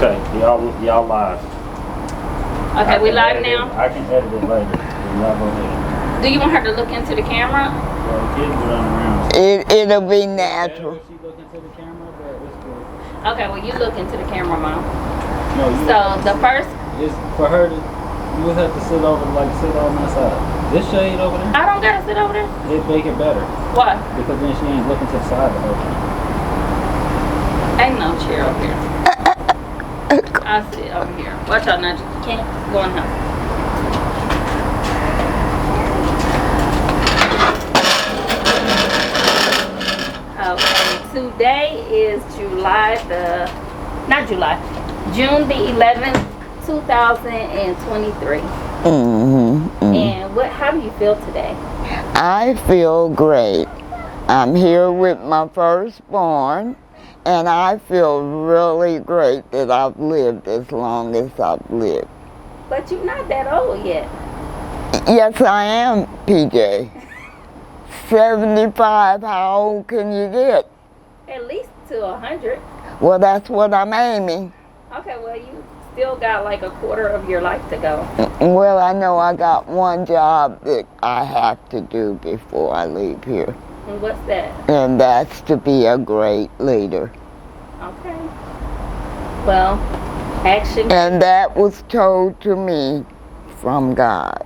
Okay, y'all live. Okay, we live now? I can edit it later. Y'all go ahead. Do you want her to look into the camera? Well, the kids will run around. It'll be natural. If she look into the camera, but it's cool. Okay, well you look into the camera, Mom. No, So the first, it's for her to, you would have to sit over, like sit on my side. This shade over there, I don't gotta sit over there. it make it better. Why? Because then she ain't looking to the side of her. Ain't no chair over here. I'll sit over here. Watch out, Nigel. You can't go in the house. Okay, today is June the 11th, 2023. And how do you feel today? I feel great. I'm here with my firstborn, and I feel really great that I've lived as long as I've lived. But you're not that old yet. Yes, I am, PJ. 75, how old can you get? At least to 100. Well, that's what I'm aiming. Okay, well, you still got like a quarter of your life to go. Well, I know I got one job that I have to do before I leave here. And what's that? And that's to be a great leader. Okay. Well, action. And that was told to me from God.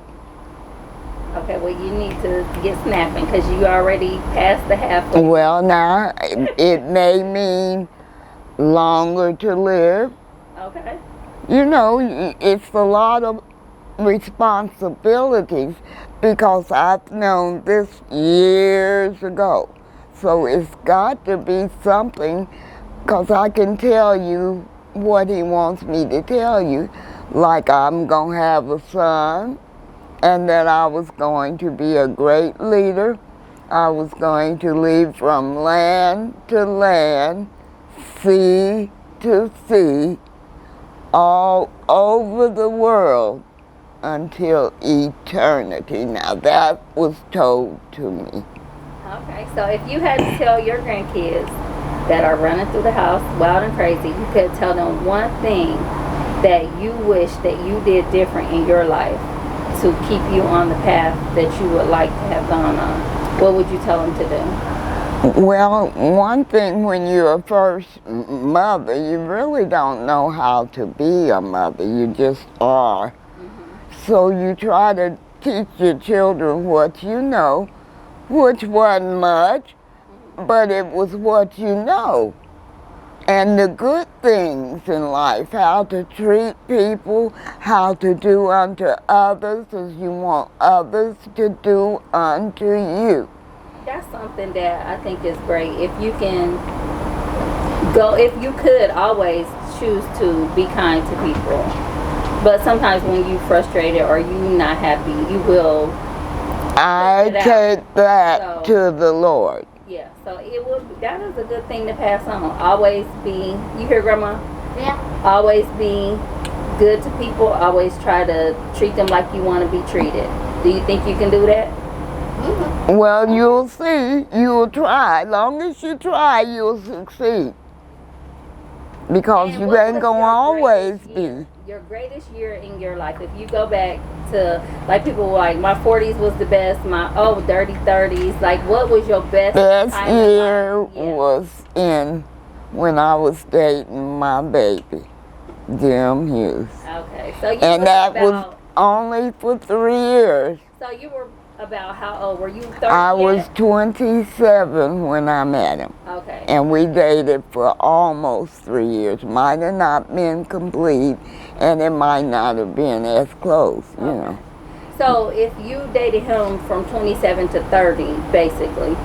Okay, well, you need to get snapping because you already passed the halfway. Well, now, it may mean longer to live. Okay. You know, it's a lot of responsibilities because I've known this years ago. So it's got to be something, because I can tell you what he wants me to tell you. Like I'm going to have a son, and that I was going to be a great leader. I was going to lead from land to land, sea to sea, all over the world until eternity. Now that was told to me. Okay, so if you had to tell your grandkids that are running through the house wild and crazy, you could tell them one thing that you wish that you did different in your life to keep you on the path that you would like to have gone on, what would you tell them to do? Well, one thing, when you're a first mother, you really don't know how to be a mother. You just are. So you try to teach your children what you know, which wasn't much, but it was what you know. And the good things in life, how to treat people, how to do unto others as you want others to do unto you. That's something that I think is great. If you can if you could always choose to be kind to people. But sometimes when you're frustrated or you're not happy, you will. I take that to the Lord. Yeah, so that is a good thing to pass on. Always be, you hear Grandma? Yeah. Always be good to people. Always try to treat them like you want to be treated. Do you think you can do that? Mm-hmm. Well, you'll see. You'll try. As long as you try, you'll succeed. Because you ain't going to always be. Your greatest year in your life, if you go back to, like people were like, my 40s was the best, my dirty 30s, like what was your best time year was when I was dating my baby, Jim Hughes. Okay, so you and that was only for 3 years. So you were about how old? Were you 30 I was yet? 27 when I met him. Okay. And we dated for almost 3 years. Might have not been complete, and it might not have been as close, you know. So if you dated him from 27 to 30, basically,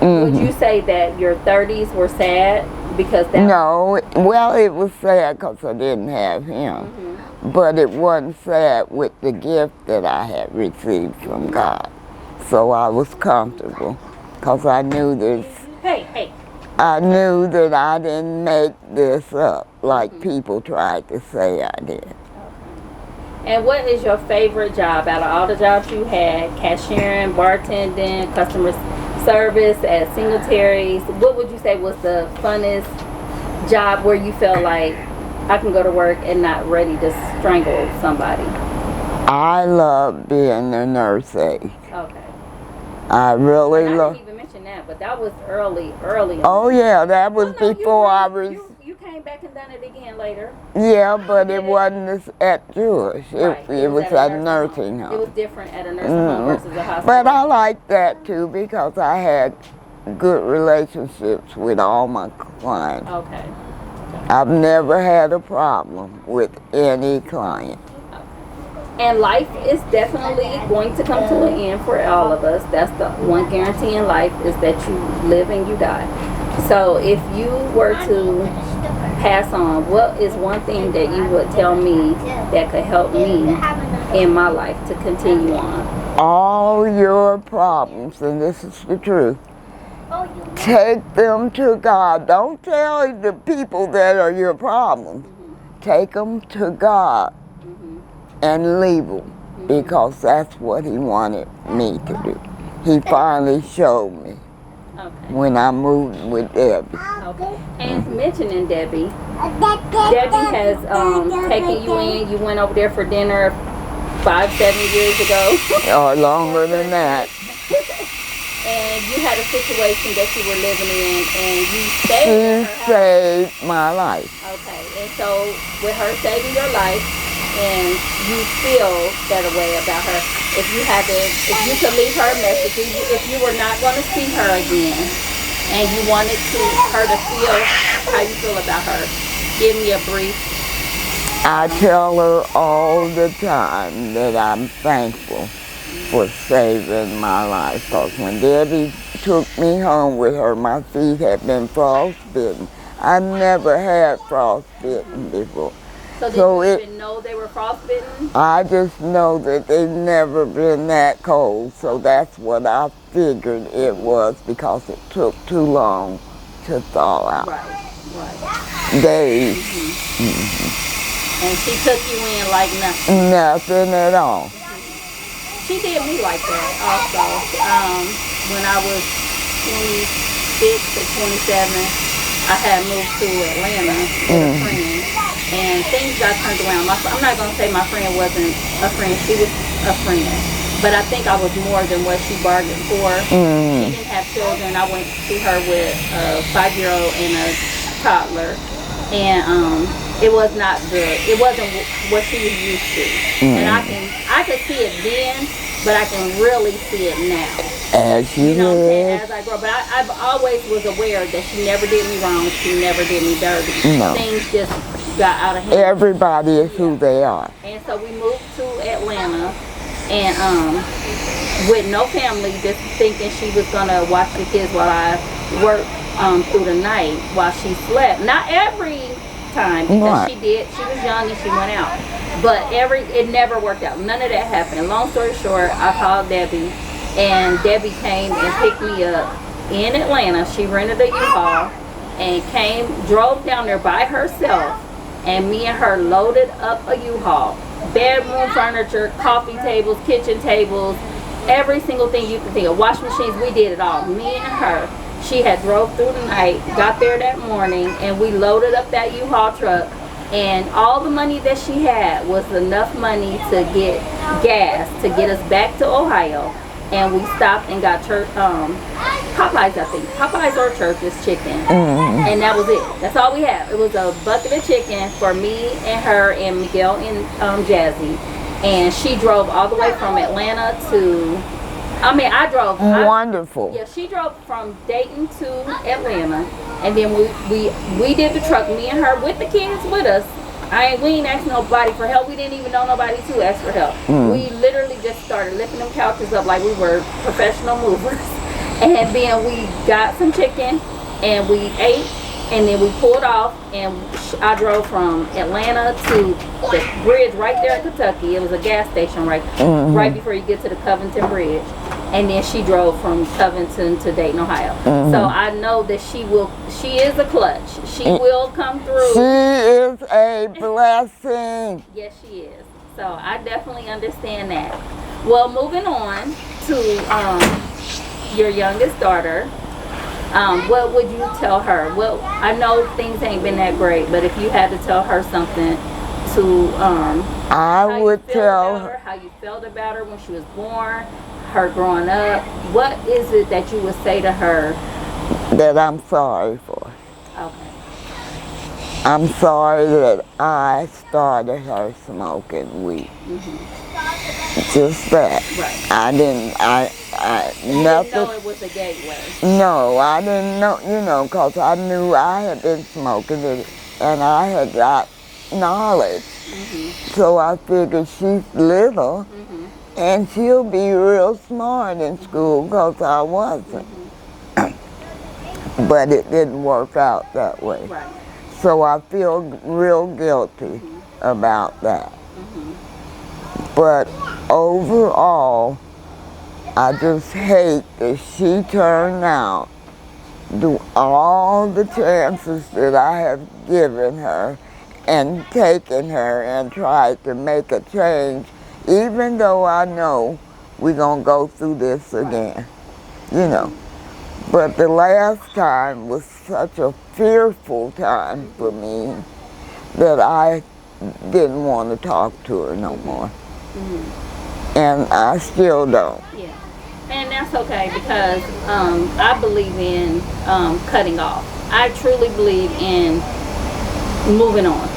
would you say that your 30s were sad because that? No, well, it was sad because I didn't have him. But it wasn't sad with the gift that I had received from God. So I was comfortable because I knew this. Hey. I knew that I didn't make this up like people tried to say I did. And what is your favorite job out of all the jobs you had? Cashiering, bartending, customer service at Singletary's. What would you say was the funnest job where you felt like I can go to work and not ready to strangle somebody. I love being a nurse aide. Okay. I really And I love. didn't even mention that, but that was early. Oh yeah, that was Oh, no, before I was. You came back and done it again later. Yeah, but it wasn't at Jewish. Right. It was at a nursing home. It was different at a nursing home versus a hospital. But I like that too because I had good relationships with all my clients. Okay. I've never had a problem with any client. And life is definitely going to come to an end for all of us. That's the one guarantee in life, is that you live and you die. So if you were to pass on, what is one thing that you would tell me that could help me in my life to continue on? All your problems, and this is the truth, take them to God. Don't tell the people that are your problems. Take them to God and leave them, because that's what He wanted me to do. He finally showed me when I moved with Debbie. Okay. And mentioning Debbie has taken you in. You went over there for dinner 5-7 years ago. Or longer than that. And you had a situation that you were living in, and you stayed She in her house. saved my life. Okay, and so with her saving your life, and you feel that way about her, if you could leave her a message, if you were not going to see her again, and you wanted her to feel how you feel about her, give me a brief. I tell her all the time that I'm thankful for saving my life, because when Debbie took me home with her, my feet had been frostbitten. I never had frostbitten before. So did you even know they were frostbitten? I just know that they've never been that cold, so that's what I figured it was, because it took too long to thaw out. Right. Days. And she took you in like nothing. Nothing at all. She did me like that also. When I was 26 or 27, I had moved to Atlanta with a friend, and things got turned around. I'm not going to say my friend wasn't a friend. She was a friend. But I think I was more than what she bargained for. She didn't have children. I went to her with a 5-year-old and a toddler. And it was not good. It wasn't what she was used to. And I could see it then, but I can really see it now. As you know what I'm saying? did. As I grow. But I've always was aware that she never did me wrong. She never did me dirty. No. Things just got out of hand. Everybody is who they are. And so we moved to Atlanta, and with no family, just thinking she was gonna watch the kids while I worked through the night while she slept. Not every time, because she was young and she went out. But it never worked out. None of that happened. And long story short, I called Debbie, and Debbie came and picked me up in Atlanta. She rented a U-Haul and drove down there by herself, and me and her loaded up a U-Haul. Bedroom furniture, coffee tables, kitchen tables, every single thing you can think of. Wash machines, we did it all. Me and her. She had drove through the night, got there that morning, and we loaded up that U-Haul truck, and all the money that she had was enough money to get gas to get us back to Ohio. And we stopped and got Popeyes, I think. Popeyes or Church's chicken. And that was it. That's all we had. It was a bucket of chicken for me and her and Miguel and Jazzy. And she drove all the way from Atlanta to... I drove... Wonderful. Yeah, she drove from Dayton to Atlanta. And then we did the truck, me and her, with the kids with us. We ain't asked nobody for help. We didn't even know nobody to ask for help. We literally just started lifting them couches up like we were professional movers. And then we got some chicken, and we ate, and then we pulled off, and I drove from Atlanta to the bridge right there in Kentucky. It was a gas station right before you get to the Covington Bridge. And then she drove from Covington to Dayton, Ohio. So I know that she is a clutch. She will come through. She is a blessing. Yes, she is. So I definitely understand that. Well, moving on to your youngest daughter. What would you tell her? Well, I know things ain't been that great, but if you had to tell her something to I would tell her how you felt about her when she was born, her growing up, what is it that you would say to her? that I'm sorry for. Okay. I'm sorry that I started her smoking weed. Just that. Right. I didn't, You nothing. didn't know it was a gateway. No, I didn't know, because I knew I had been smoking it and I had got knowledge. So I figured she's little and she'll be real smart in school because I wasn't. But it didn't work out that way. Right. So I feel real guilty about that. But overall, I just hate that she turned out to all the chances that I have given her and taken her and tried to make a change, even though I know we're going to go through this again, you know. But the last time was such a fearful time for me that I didn't want to talk to her no more. And I still don't. Yeah. And that's okay, because I believe in cutting off. I truly believe in moving on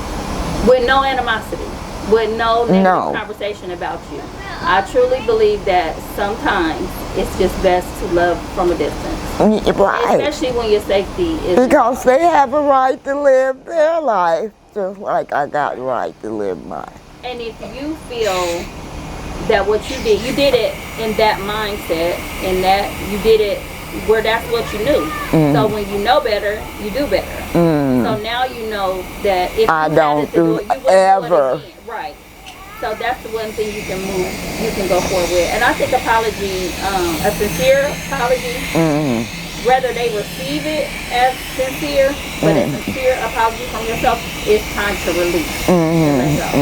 with no animosity, with no negative conversation about you. I truly believe that sometimes it's just best to love from a distance. Right. Especially when your safety is... Because they have a right to live their life, just like I got the right to live mine. And if you feel that what you did it in that mindset, and that you did it where that's what you knew. So when you know better, you do better. So now you know that if I you don't had to do it, you wouldn't ever. do it again. Right. So that's the one thing you can go forward with. And I think apology, a sincere apology, whether they receive it as sincere, but a sincere apology from yourself, it's time to release. And let go.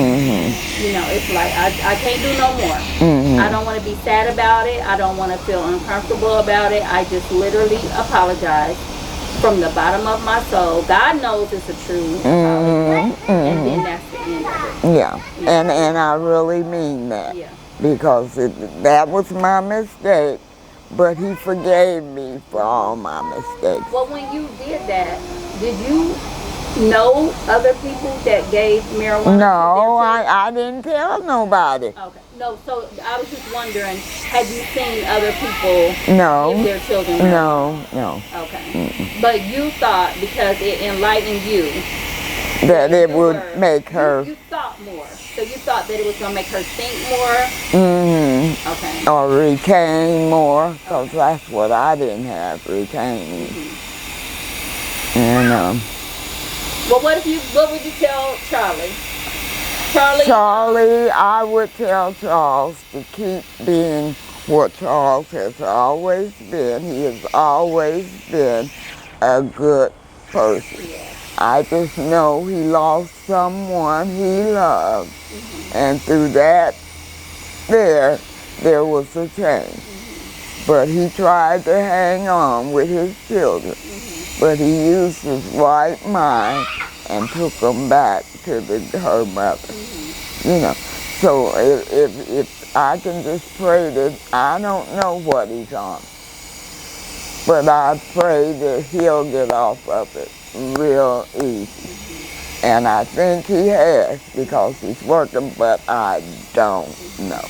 You know, it's like, I can't do no more. I don't want to be sad about it. I don't want to feel uncomfortable about it. I just literally apologize from the bottom of my soul. God knows it's a true apology. And then that's the end of it. Yeah, and I really mean that. Yeah. Because that was my mistake, but he forgave me for all my mistakes. Well, when you did that, did you know other people that gave marijuana? No, I didn't tell nobody. Okay. No, so I was just wondering, had you seen other people No. give their children marijuana? No. Okay. But you thought, because it enlightened you, That it would make her... You thought more. So you thought that it was going to make her think more? Okay. Or retain more, because that's what I didn't have, retaining. And Well, what would you tell Charlie? Charlie, I would tell Charles to keep being what Charles has always been. He has always been a good person. I just know he lost someone he loved. And through that, there was a change. But he tried to hang on with his children. But he used his right mind and took them back to her mother. You know, so if I can just pray that, I don't know what he's on, but I pray that he'll get off of it real easy. And I think he has, because he's working, but I don't know.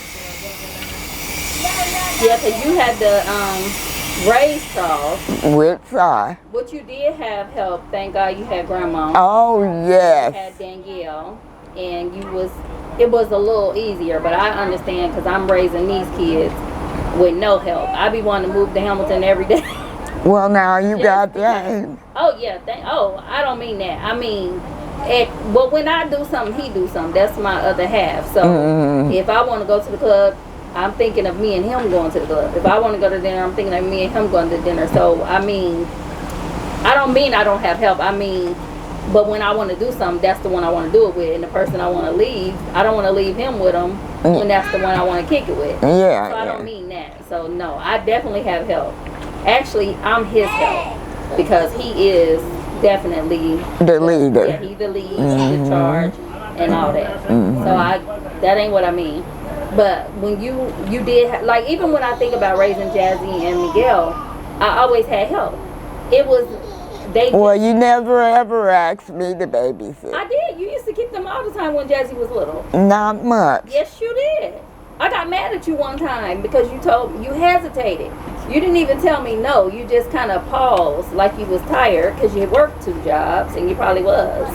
Yeah, because you had to raise Charles. But you did have help. Thank God you had Grandma. Oh, yes. You had Danielle. And it was a little easier. But I understand, because I'm raising these kids with no help. I be wanting to move to Hamilton every day. Well, now you got that. Oh, yeah. I don't mean that. I mean, well, when I do something, he do something. That's my other half. So if I want to go to the club, I'm thinking of me and him going to the club. If I want to go to dinner, I'm thinking of me and him going to dinner. So, I mean, I don't mean I don't have help. I mean, but when I want to do something, that's the one I want to do it with. And the person I want to leave, I don't want to leave him with them when that's the one I want to kick it with. Yeah. So I don't mean that. So, no, I definitely have help. Actually, I'm his help. because he is definitely The leader. Yeah, he the lead, he the charge, and all that. So that ain't what I mean. But when you did like, even when I think about raising Jazzy and Miguel, I always had help. It was they. Well, you never ever asked me to babysit. I did. You used to keep them all the time when Jazzy was little. Not much. Yes, you did. I got mad at you one time because you hesitated. You didn't even tell me no. You just kind of paused like you was tired because you worked 2 jobs, and you probably was.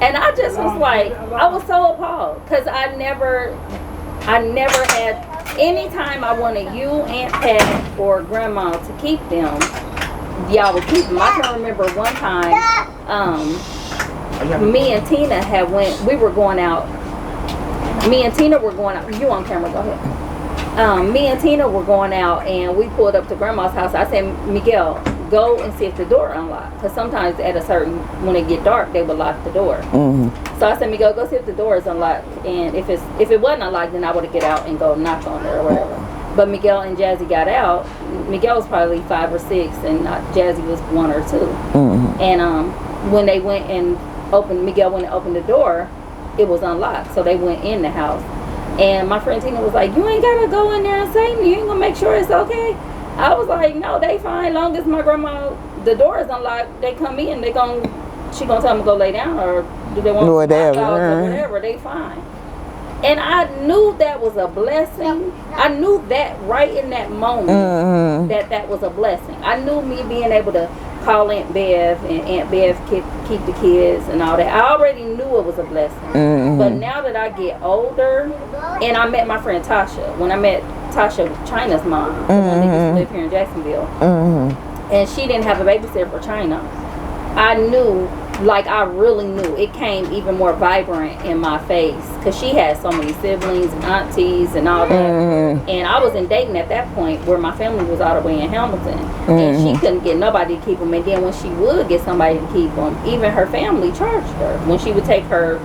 And I just was like, I was so appalled because I never had, anytime I wanted you, Aunt Pat, or Grandma to keep them, y'all would keep them. I can remember one time, me and Tina we were going out. Me and Tina were going out. You on camera, go ahead. Me and Tina were going out, and we pulled up to Grandma's house. I said, Miguel, go and see if the door unlocked. Because sometimes when it get dark, they would lock the door. So I said, Miguel, go see if the door is unlocked. And if it wasn't unlocked, then I would get out and go knock on it or whatever. But Miguel and Jazzy got out. Miguel was probably 5 or 6, and Jazzy was 1 or 2. And when they went and Miguel went and opened the door, it was unlocked. So they went in the house. And my friend Tina was like, you ain't gotta go in there and say anything. You ain't gonna make sure it's okay. I was like, no, they fine. Long as my grandma, the door is unlocked, they come in. She gonna tell them to go lay down, or do they want whatever? Or whatever, they fine. And I knew that was a blessing. I knew that right in that moment that was a blessing. I knew me being able to call Aunt Bev, and Aunt Bev keep the kids and all that. I already knew it was a blessing. But now that I get older, and I met my friend Tasha. When I met Tasha, China's mom, the one that used to live here in Jacksonville, and she didn't have a babysitter for China, I knew, like I really knew, it came even more vibrant in my face because she had so many siblings and aunties and all that. And I was in Dayton at that point where my family was all the way in Hamilton, and she couldn't get nobody to keep them. And then when she would get somebody to keep them, even her family charged her. When she would take her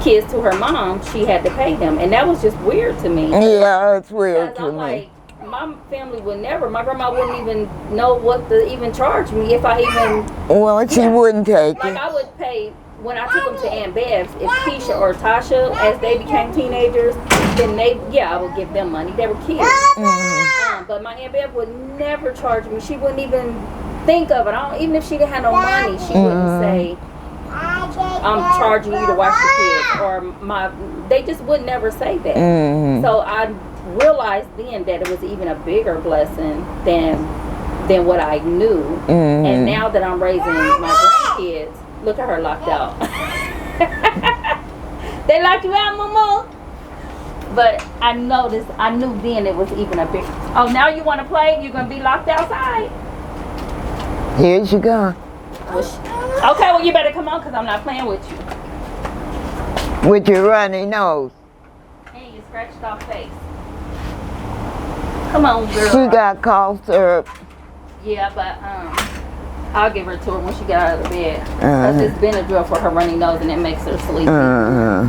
kids to her mom, she had to pay them, and that was just weird to me. Yeah, it's weird to me. Like, my family would never, my grandma wouldn't even know what to even charge me if I even... Well, she wouldn't take like it. I would pay, when I took them to Aunt Bev's, if Keisha or Tasha, as they became teenagers, then I would give them money. They were kids. But my Aunt Bev would never charge me. She wouldn't even think of it. Even if she didn't have no money, she wouldn't say, I'm charging you to watch the kids. Or they just would never say that. So I realized then that it was even a bigger blessing than what I knew. And now that I'm raising my grandkids, look at her locked out. They locked you out, Mama? But I knew then it was even a big... Oh, now you want to play? You're going to be locked outside? Here you go. Okay, well, you better come on because I'm not playing with you. With your runny nose. And your scratched off face. Come on, girl. She got cough syrup. Yeah, but I'll give her to her when she get out of the bed. Because it's Benadryl for her runny nose and it makes her sleepy.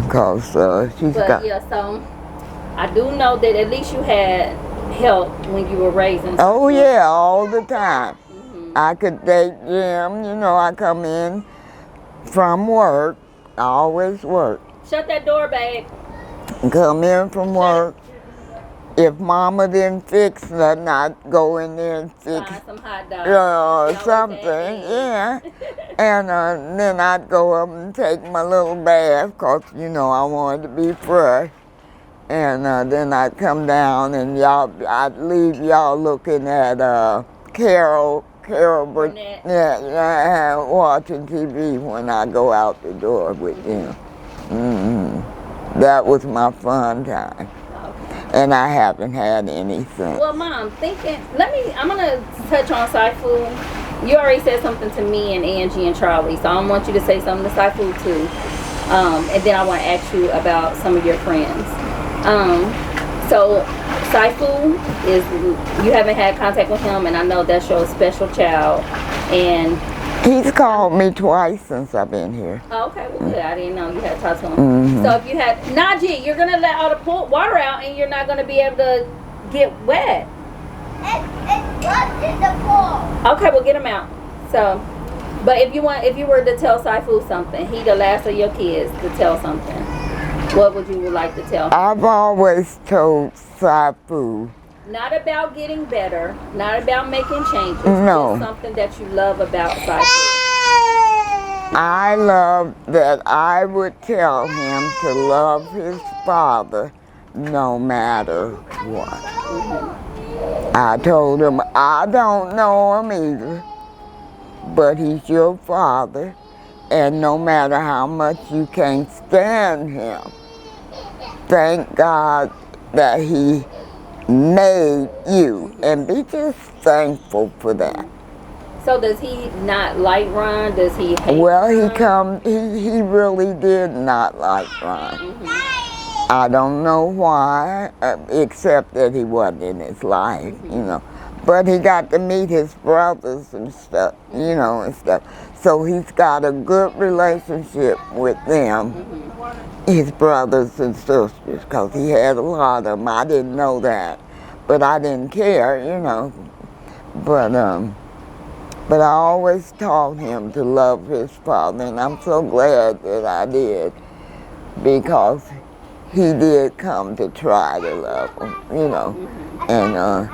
Cough syrup. Yeah, so I do know that at least you had help when you were raising. Oh yeah, all the time. I could take Jim, I come in from work. I always work. Shut that door, babe. Come in from work. If Mama didn't fix nothing, I'd go in there and fix some hot dogs. something, yeah. And then I'd go up and take my little bath, because, I wanted to be fresh. And then I'd come down and I'd leave y'all looking at Carol Burnett, watching TV when I go out the door with them. That was my fun time. And I haven't had anything. Well, Mom, I'm going to touch on Saifu. You already said something to me and Angie and Charlie, so I want you to say something to Saifu too. And then I want to ask you about some of your friends. So Saifu you haven't had contact with him, and I know that's your special child. And he's called me twice since I've been here. Oh, okay, well good. I didn't know you had talked to him. So if you had, Najee, you're gonna let all the water out, and you're not gonna be able to get wet. It's what's in the pool. Okay, well get him out. So, but if you were to tell Saifu something, he the last of your kids to tell something, what would you like to tell him? I've always told Saifu. Not about getting better, not about making changes. No. Just something that you love about Saifu. I love that I would tell him to love his father no matter what. I told him I don't know him either, but he's your father, and no matter how much you can't stand him, thank God that he made you, and be just thankful for that. So does he not like Ron? Does he hate Well, Ron? he really did not like Ron. I don't know why, except that he wasn't in his life, you know. But he got to meet his brothers and stuff, you know, and stuff. So he's got a good relationship with them, his brothers and sisters, because he had a lot of them. I didn't know that, but I didn't care, you know. But I always taught him to love his father, and I'm so glad that I did, because he did come to try to love him, you know. And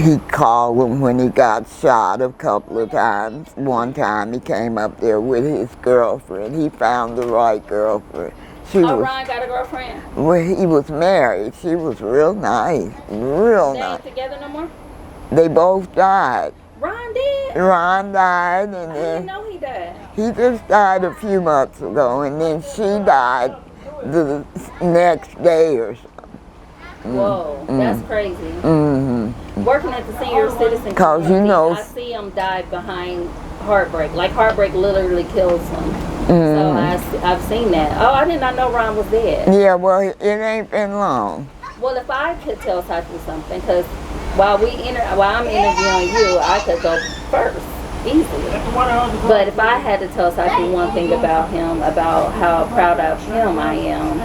he called him when he got shot a couple of times. One time he came up there with his girlfriend. He found the right girlfriend. Ron got a girlfriend? Well, he was married. She was real nice, real They nice. ain't together no more? They both died. Ron did? Ron died, and I didn't then know he died. he just died a few months ago, and then she died the next day or something. Whoa, that's crazy. Mm-hmm. Working at the senior citizen 'Cause you community, know- I see him die behind heartbreak. Like heartbreak literally kills him. Mm-hmm. So I've seen that. Oh, I did not know Ron was dead. Yeah, well, it ain't been long. Well, if I could tell Saifu something, because while I'm interviewing you, I could go first easily. But if I had to tell Saifu one thing about him, about how proud of him I am,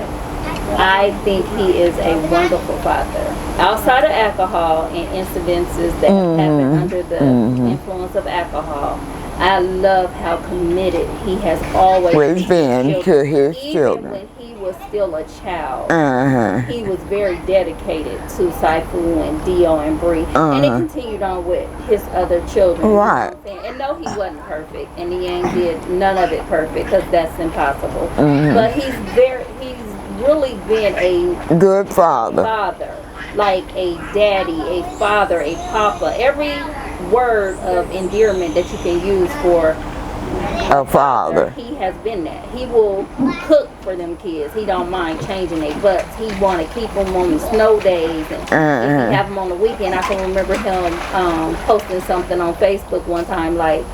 I think he is a wonderful father. Outside of alcohol and incidences that have happened under the influence of alcohol, I love how committed he has always been to his Even children. when he was still a child, Uh-huh. he was very dedicated to Saifu and Dio and Bree, and it continued on with his other children. You know Right. what I'm saying? And no, he wasn't perfect, and he ain't did none of it perfect, because that's impossible. But he's really been a Good father. father, like a daddy, a father, a papa. Every word of endearment that you can use for A father. he has been that. He will cook for them kids. He don't mind changing their butts. He want to keep them on the snow days, and if he have them on the weekend. I can remember him posting something on Facebook one time, like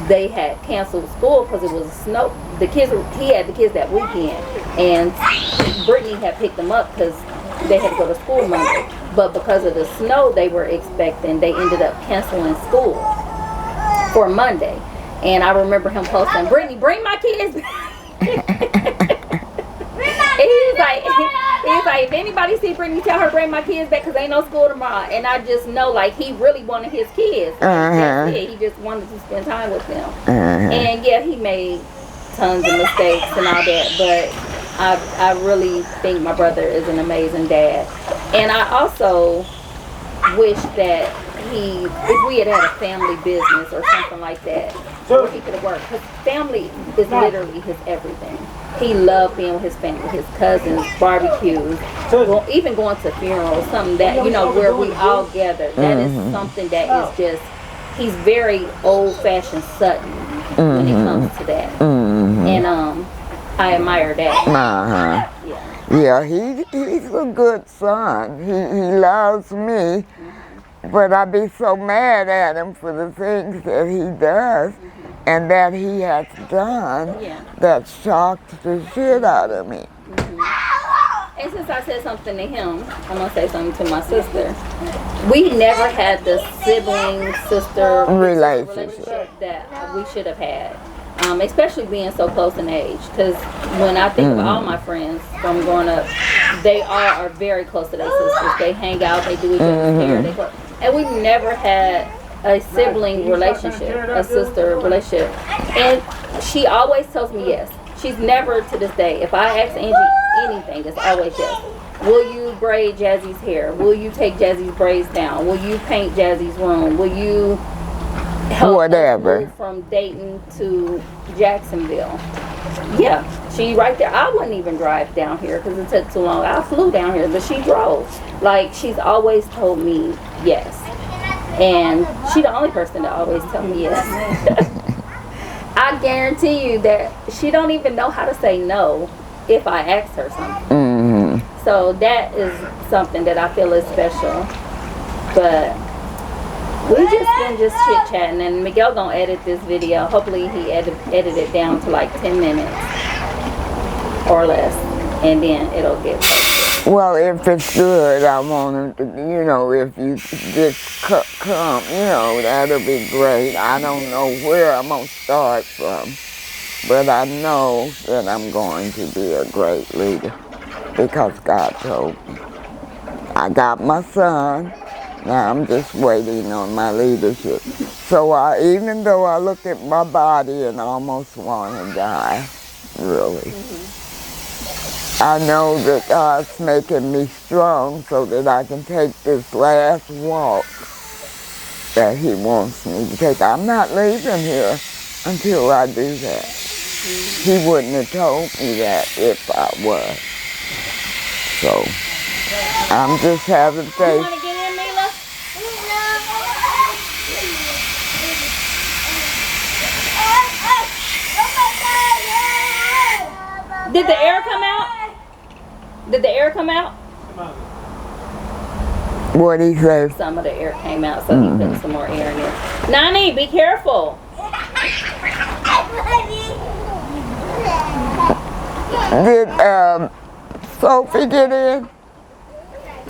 they had canceled school because it was snow. He had the kids that weekend, and Brittany had picked them up because they had to go to school Monday. But because of the snow they were expecting, they ended up canceling school for Monday. And I remember him posting, "Brittany, bring my kids." He's like, if anybody see Brittany, tell her bring my kids back because ain't no school tomorrow. And I just know, like, he really wanted his kids. That's it. He just wanted to spend time with them. And yeah, he made tons of mistakes and all that, but I really think my brother is an amazing dad. And I also wish that if we had had a family business or something like that, where he could have worked. Because family is literally his everything. He loved being with his family, his cousins, barbecues, even going to funerals, something that, where we all gather. That is something that is just, he's very old-fashioned Sutton when it comes to that. And I admire that. Yeah, he's a good son. He loves me, but I be so mad at him for the things that he does and that he has done that shocked the shit out of me. And since I said something to him, I'm going to say something to my sister. We never had the sibling-sister relationship that we should have had. Especially being so close in age, because when I think of all my friends from growing up, they all are very close to their sisters. They hang out, they do each other's hair, and we never had a sibling relationship, a sister relationship. And she always tells me yes. She's never to this day. If I ask Angie anything, it's always yes. Will you braid Jazzy's hair? Will you take Jazzy's braids down? Will you paint Jazzy's room? Will you help Whatever. us move from Dayton to Jacksonville? Yeah, she right there. I wouldn't even drive down here because it took too long. I flew down here, but she drove. Like, she's always told me yes. And she's the only person that always tells me yes. I guarantee you that she don't even know how to say no if I ask her something. Mm-hmm. So that is something that I feel is special. But we just been just chit-chatting, and Miguel gonna edit this video. Hopefully he edit it down to like 10 minutes or less, and then it'll get posted. Well, if it's good, I want to, you know, if you just come, you know, that'll be great. I don't know where I'm going to start from, but I know that I'm going to be a great leader because God told me. I got my son. Now I'm just waiting on my leadership. So even though I look at my body and almost want to die, really, I know that God's making me strong so that I can take this last walk that He wants me to take. I'm not leaving here until I do that. He wouldn't have told me that if I was. So I'm just having faith. You want to get in, Mila? Did the air come out? Did the air come out? What'd he say? Some of the air came out, so he put some more air in there. Nani, be careful. Did Sophie get in?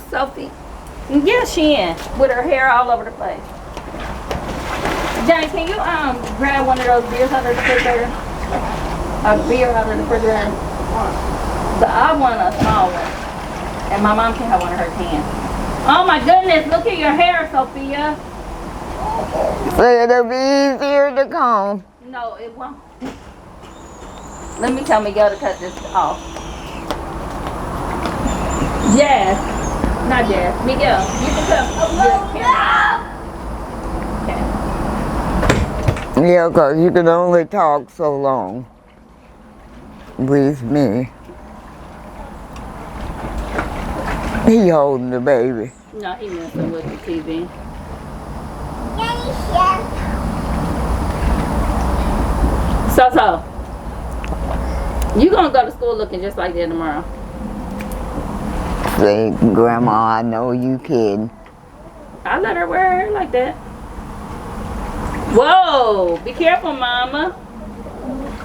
Sophie? Yeah, she in. With her hair all over the place. Johnny, can you grab one of those beers out of the refrigerator? A beer out of the refrigerator? I want a small one. And my mom can have one of her cans. Oh my goodness, look at your hair, Sophia. So it'll be easier to comb. No, it won't. Let me tell Miguel to cut this off. Jazz. Not Jazz. Miguel, you can cut this. Okay. Yeah, because you can only talk so long with me. He holding the baby. No, he messing with the TV. So, you gonna go to school looking just like that tomorrow? Say, Grandma, I know you kidding. I let her wear her hair like that. Whoa, be careful, Mama.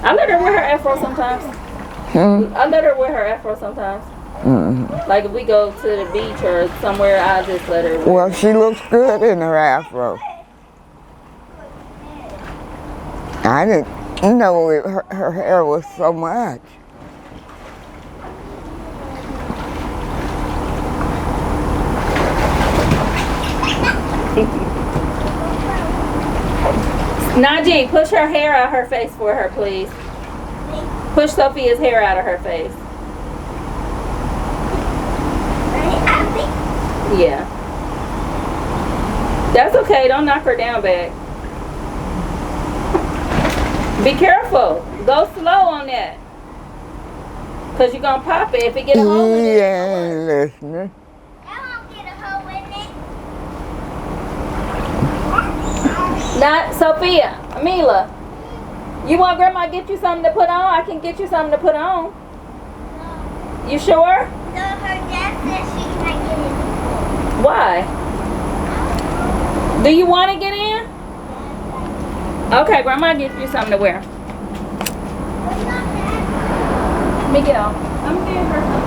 I let her wear her afro sometimes. I let her wear her afro sometimes. Like if we go to the beach or somewhere, I just let her wear. Well, she looks good in her afro. I didn't know her hair was so much. Najee, push her hair out her face for her, please. Push Sophia's hair out of her face. Yeah. That's okay. Don't knock her down, back. Be careful. Go slow on that. Because you're going to pop it. If it get a hole in it. He ain't listening. Not Sophia, Mila. You want Grandma to get you something to put on? I can get you something to put on. You sure? No, her dad says she's not getting in. Why? Do you want to get in? Okay, Grandma get you something to wear. Miguel, I'm getting her something.